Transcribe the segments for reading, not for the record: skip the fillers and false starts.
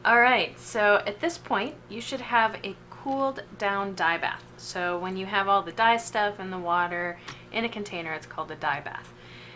All right, so at this point, you should have a cooled down dye bath. So when you have all the dye stuff in the water in a container, it's called a dye bath.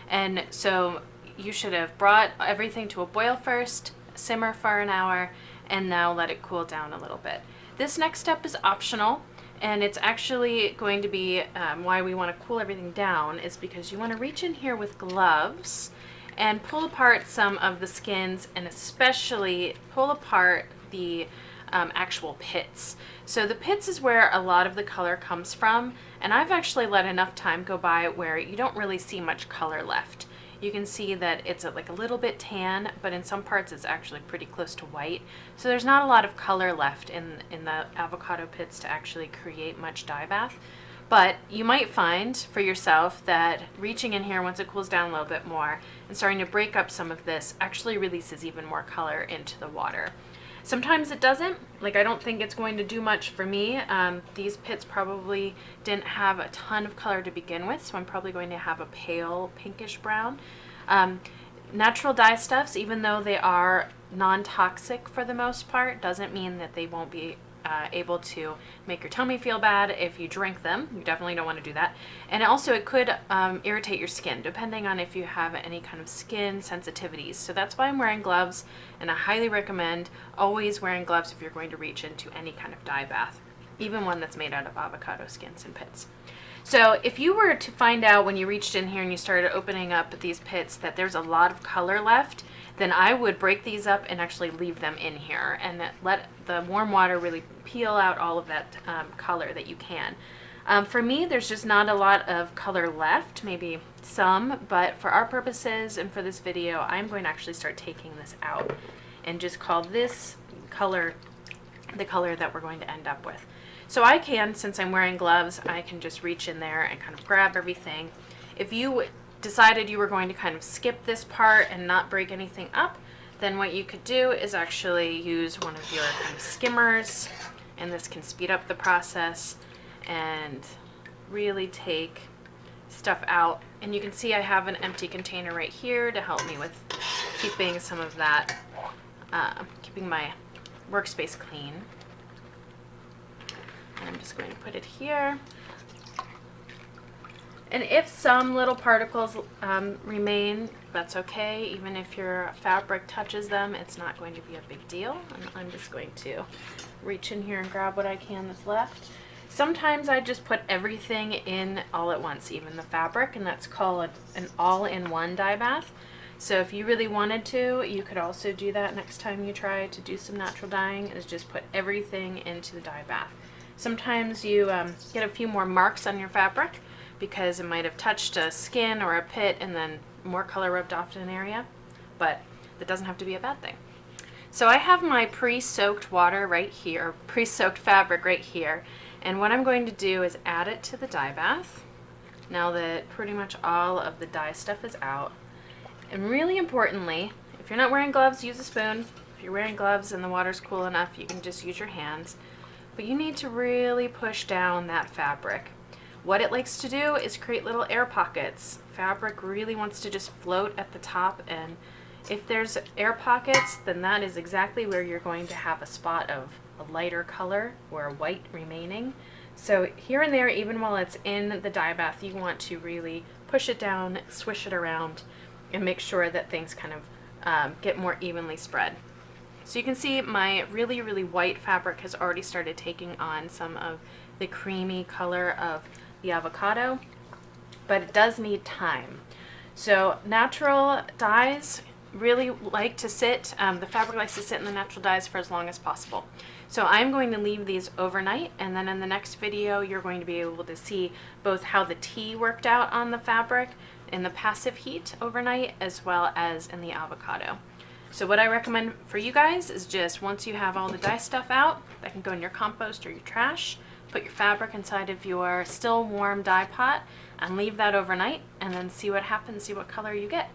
And so you should have brought everything to a boil first, simmer for an hour, and now let it cool down a little bit. This next step is optional, and it's actually going to be why we want to cool everything down is because you want to reach in here with gloves and pull apart some of the skins, and especially pull apart the actual pits. So the pits is where a lot of the color comes from, and I've actually let enough time go by where you don't really see much color left. You can see that it's like a little bit tan, but in some parts it's actually pretty close to white. So there's not a lot of color left in the avocado pits to actually create much dye bath. But you might find for yourself that reaching in here once it cools down a little bit more and starting to break up some of this actually releases even more color into the water. Sometimes it doesn't. Like, I don't think it's going to do much for me. These pits probably didn't have a ton of color to begin with, so I'm probably going to have a pale pinkish brown. Natural dye stuffs, even though they are non-toxic for the most part, doesn't mean that they won't be able to make your tummy feel bad if you drink them. You definitely don't want to do that. And also it could irritate your skin depending on if you have any kind of skin sensitivities. So that's why I'm wearing gloves, and I highly recommend always wearing gloves if you're going to reach into any kind of dye bath, even one that's made out of avocado skins and pits. So if you were to find out when you reached in here and you started opening up these pits that there's a lot of color left, then I would break these up and actually leave them in here and let the warm water really peel out all of that color that you can. For me, there's just not a lot of color left, maybe some, but for our purposes and for this video, I'm going to actually start taking this out and just call this color the color that we're going to end up with. So I can, since I'm wearing gloves, I can just reach in there and kind of grab everything. If you decided you were going to kind of skip this part and not break anything up, then what you could do is actually use one of your kind of skimmers, and this can speed up the process and really take stuff out. And you can see I have an empty container right here to help me with keeping some of that, keeping my workspace clean. And I'm just going to put it here. And if some little particles remain, that's okay. Even if your fabric touches them, it's not going to be a big deal. And I'm just going to reach in here and grab what I can that's left. Sometimes I just put everything in all at once, even the fabric, and that's called an all-in-one dye bath. So if you really wanted to, you could also do that next time you try to do some natural dyeing, is just put everything into the dye bath. Sometimes you get a few more marks on your fabric because it might have touched a skin or a pit and then more color rubbed off in an area, but that doesn't have to be a bad thing. So I have my pre-soaked water right here, pre-soaked fabric right here, and what I'm going to do is add it to the dye bath now that pretty much all of the dye stuff is out. And really importantly, if you're not wearing gloves, use a spoon. If you're wearing gloves and the water's cool enough, you can just use your hands. But you need to really push down that fabric. What it likes to do is create little air pockets. Fabric really wants to just float at the top, and if there's air pockets, then that is exactly where you're going to have a spot of a lighter color or white remaining. So here and there, even while it's in the dye bath, you want to really push it down, swish it around, and make sure that things kind of get more evenly spread. So you can see my really, really white fabric has already started taking on some of the creamy color of the avocado, but it does need time. So natural dyes really like to sit, the fabric likes to sit in the natural dyes for as long as possible. So I'm going to leave these overnight, and then in the next video you're going to be able to see both how the tea worked out on the fabric in the passive heat overnight as well as in the avocado. So what I recommend for you guys is just once you have all the dye stuff out, that can go in your compost or your trash, put your fabric inside of your still warm dye pot and leave that overnight, and then see what happens, see what color you get.